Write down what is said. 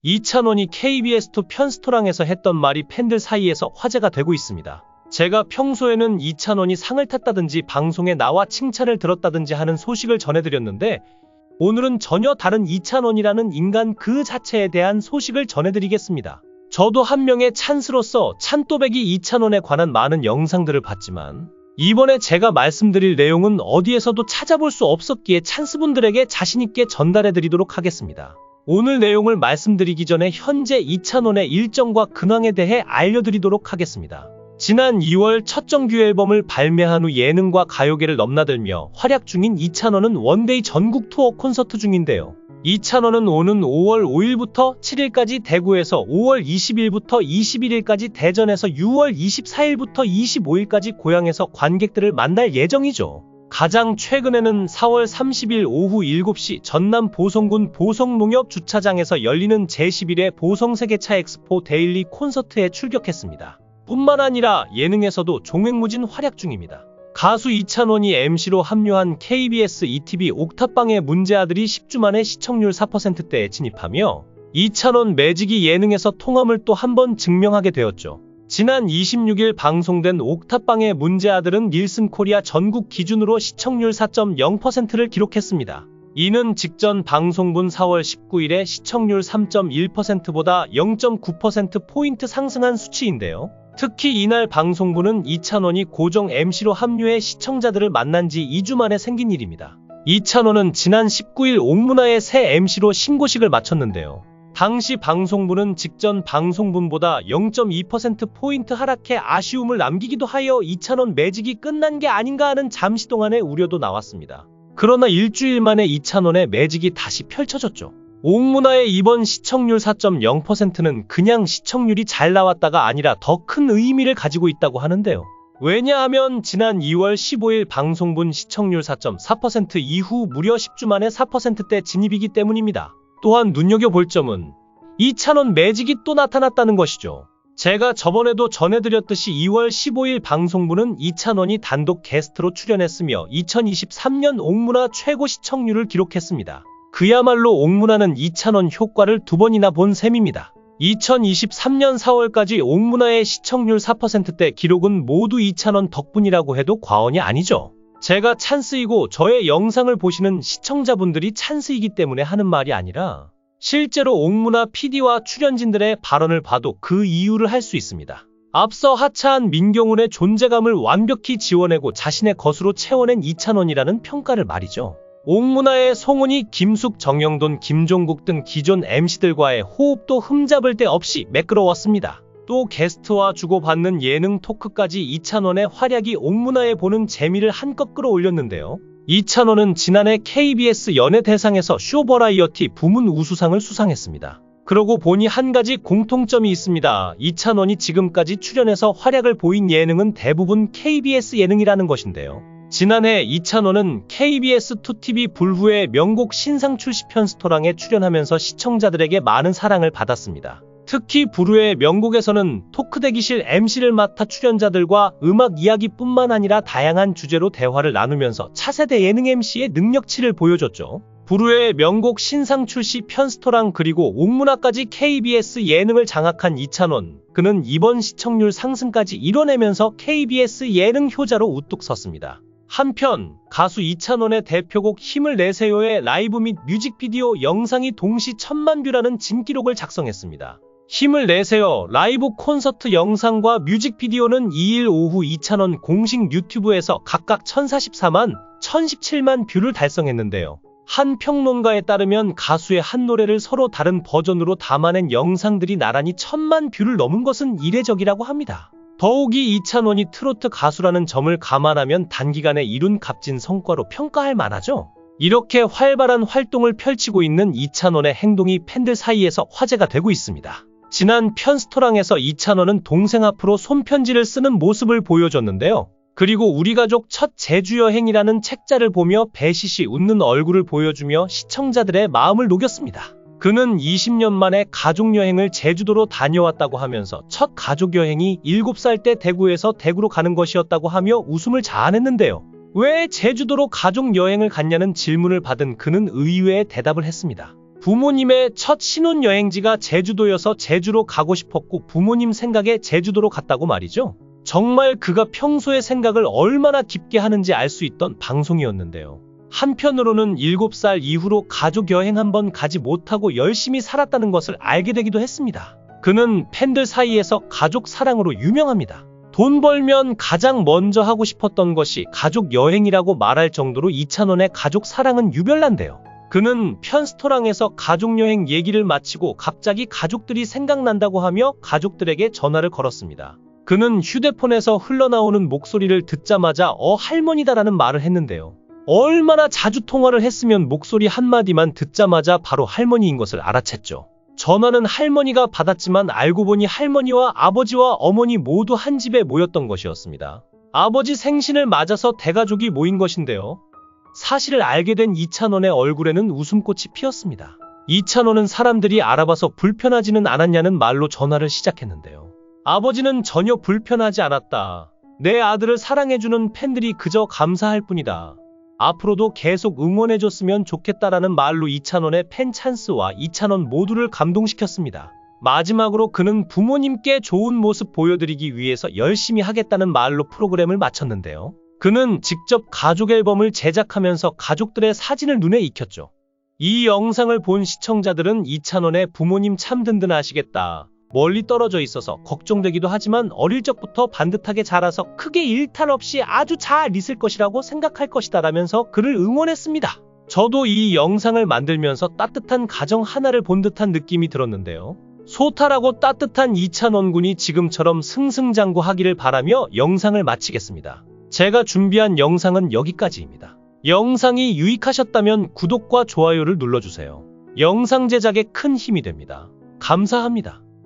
이찬원이 KBS2 편스토랑에서 했던 말이 팬들 사이에서 화제가 되고 있습니다. 제가 평소에는 이찬원이 상을 탔다든지 방송에 나와 칭찬을 들었다든지 하는 소식을 전해드렸는데 오늘은 전혀 다른 이찬원이라는 인간 그 자체에 대한 소식을 전해드리겠습니다. 저도 한 명의 찬스로서 찬또배기 이찬원에 관한 많은 영상들을 봤지만 이번에 제가 말씀드릴 내용은 어디에서도 찾아볼 수 없었기에 찬스분들에게 자신있게 전달해드리도록 하겠습니다. 오늘 내용을 말씀드리기 전에 현재 이찬원의 일정과 근황에 대해 알려드리도록 하겠습니다. 지난 2월 첫 정규 앨범을 발매한 후 예능과 가요계를 넘나들며 활약 중인 이찬원은 원데이 전국 투어 콘서트 중인데요. 이찬원은 오는 5월 5일부터 7일까지 대구에서 5월 20일부터 21일까지 대전에서 6월 24일부터 25일까지 고향에서 관객들을 만날 예정이죠. 가장 최근에는 4월 30일 오후 7시 전남 보성군 보성농협주차장에서 열리는 제11회 보성세계차 엑스포 데일리 콘서트에 출격했습니다. 뿐만 아니라 예능에서도 종횡무진 활약 중입니다. 가수 이찬원이 MC로 합류한 KBS ETV 옥탑방의 문제아들이 10주 만에 시청률 4%대에 진입하며 이찬원 매직이 예능에서 통함을 또 한 번 증명하게 되었죠. 지난 26일 방송된 옥탑방의 문제아들은 닐슨 코리아 전국 기준으로 시청률 4.0%를 기록했습니다. 이는 직전 방송분 4월 19일의 시청률 3.1%보다 0.9%포인트 상승한 수치인데요. 특히 이날 방송분은 이찬원이 고정 MC로 합류해 시청자들을 만난 지 2주 만에 생긴 일입니다. 이찬원은 지난 19일 옥문화의 새 MC로 신고식을 마쳤는데요. 당시 방송분은 직전 방송분보다 0.2%포인트 하락해 아쉬움을 남기기도 하여 이찬원 매직이 끝난 게 아닌가 하는 잠시 동안의 우려도 나왔습니다. 그러나 일주일 만에 이찬원의 매직이 다시 펼쳐졌죠. 옥문화의 이번 시청률 4.0%는 그냥 시청률이 잘 나왔다가 아니라 더 큰 의미를 가지고 있다고 하는데요. 왜냐하면 지난 2월 15일 방송분 시청률 4.4% 이후 무려 10주 만에 4%대 진입이기 때문입니다. 또한 눈여겨볼 점은 이찬원 매직이 또 나타났다는 것이죠. 제가 저번에도 전해드렸듯이 2월 15일 방송분은 이찬원이 단독 게스트로 출연했으며 2023년 옥문화 최고 시청률을 기록했습니다. 그야말로 옥문화는 이찬원 효과를 2번이나 본 셈입니다. 2023년 4월까지 옥문화의 시청률 4%대 기록은 모두 이찬원 덕분이라고 해도 과언이 아니죠. 제가 찬스이고 저의 영상을 보시는 시청자분들이 찬스이기 때문에 하는 말이 아니라 실제로 옥문화 PD와 출연진들의 발언을 봐도 그 이유를 할 수 있습니다. 앞서 하차한 민경훈의 존재감을 완벽히 지워내고 자신의 것으로 채워낸 이찬원이라는 평가를 말이죠. 옥문화의 송은이, 김숙, 정영돈, 김종국 등 기존 MC들과의 호흡도 흠잡을 데 없이 매끄러웠습니다. 또 게스트와 주고받는 예능 토크까지 이찬원의 활약이 옥문화에 보는 재미를 한껏 끌어올렸는데요. 이찬원은 지난해 KBS 연예대상에서 쇼버라이어티 부문 우수상을 수상했습니다. 그러고 보니 한 가지 공통점이 있습니다. 이찬원이 지금까지 출연해서 활약을 보인 예능은 대부분 KBS 예능이라는 것인데요. 지난해 이찬원은 KBS2TV 불후의 명곡 신상 출시 편스토랑에 출연하면서 시청자들에게 많은 사랑을 받았습니다. 특히 불후의 명곡에서는 토크 대기실 MC를 맡아 출연자들과 음악 이야기뿐만 아니라 다양한 주제로 대화를 나누면서 차세대 예능 MC의 능력치를 보여줬죠. 불후의 명곡 신상 출시 편스토랑 그리고 옥문화까지 KBS 예능을 장악한 이찬원. 그는 이번 시청률 상승까지 이뤄내면서 KBS 예능 효자로 우뚝 섰습니다. 한편 가수 이찬원의 대표곡 힘을 내세요의 라이브 및 뮤직비디오 영상이 동시 1000만 뷰라는 진기록을 작성했습니다. 힘을 내세요 라이브 콘서트 영상과 뮤직비디오는 2일 오후 이찬원 공식 유튜브에서 각각 1044만, 1017만 뷰를 달성했는데요. 한 평론가에 따르면 가수의 한 노래를 서로 다른 버전으로 담아낸 영상들이 나란히 1000만 뷰를 넘은 것은 이례적이라고 합니다. 더욱이 이찬원이 트로트 가수라는 점을 감안하면 단기간에 이룬 값진 성과로 평가할 만하죠. 이렇게 활발한 활동을 펼치고 있는 이찬원의 행동이 팬들 사이에서 화제가 되고 있습니다. 지난 편스토랑에서 이찬원은 동생 앞으로 손편지를 쓰는 모습을 보여줬는데요. 그리고 우리 가족 첫 제주여행이라는 책자를 보며 배시시 웃는 얼굴을 보여주며 시청자들의 마음을 녹였습니다. 그는 20년 만에 가족여행을 제주도로 다녀왔다고 하면서 첫 가족여행이 7살 때 대구에서 대구로 가는 것이었다고 하며 웃음을 자아냈는데요. 왜 제주도로 가족여행을 갔냐는 질문을 받은 그는 의외의 대답을 했습니다. 부모님의 첫 신혼여행지가 제주도여서 제주로 가고 싶었고 부모님 생각에 제주도로 갔다고 말이죠. 정말 그가 평소에 생각을 얼마나 깊게 하는지 알 수 있던 방송이었는데요. 한편으로는 7살 이후로 가족 여행 한번 가지 못하고 열심히 살았다는 것을 알게 되기도 했습니다. 그는 팬들 사이에서 가족 사랑으로 유명합니다. 돈 벌면 가장 먼저 하고 싶었던 것이 가족 여행이라고 말할 정도로 이찬원의 가족 사랑은 유별난데요. 그는 편스토랑에서 가족여행 얘기를 마치고 갑자기 가족들이 생각난다고 하며 가족들에게 전화를 걸었습니다. 그는 휴대폰에서 흘러나오는 목소리를 듣자마자 할머니다라는 말을 했는데요. 얼마나 자주 통화를 했으면 목소리 한마디만 듣자마자 바로 할머니인 것을 알아챘죠. 전화는 할머니가 받았지만 알고 보니 할머니와 아버지와 어머니 모두 한 집에 모였던 것이었습니다. 아버지 생신을 맞아서 대가족이 모인 것인데요. 사실을 알게 된 이찬원의 얼굴에는 웃음꽃이 피었습니다. 이찬원은 사람들이 알아봐서 불편하지는 않았냐는 말로 전화를 시작했는데요. 아버지는 전혀 불편하지 않았다. 내 아들을 사랑해주는 팬들이 그저 감사할 뿐이다. 앞으로도 계속 응원해줬으면 좋겠다라는 말로 이찬원의 팬 찬스와 이찬원 모두를 감동시켰습니다. 마지막으로 그는 부모님께 좋은 모습 보여드리기 위해서 열심히 하겠다는 말로 프로그램을 마쳤는데요. 그는 직접 가족 앨범을 제작하면서 가족들의 사진을 눈에 익혔죠. 이 영상을 본 시청자들은 이찬원의 부모님 참 든든하시겠다. 멀리 떨어져 있어서 걱정되기도 하지만 어릴 적부터 반듯하게 자라서 크게 일탈 없이 아주 잘 있을 것이라고 생각할 것이다 라면서 그를 응원했습니다. 저도 이 영상을 만들면서 따뜻한 가정 하나를 본 듯한 느낌이 들었는데요. 소탈하고 따뜻한 이찬원 군이 지금처럼 승승장구하기를 바라며 영상을 마치겠습니다. 제가 준비한 영상은 여기까지입니다. 영상이 유익하셨다면 구독과 좋아요를 눌러주세요. 영상 제작에 큰 힘이 됩니다. 감사합니다.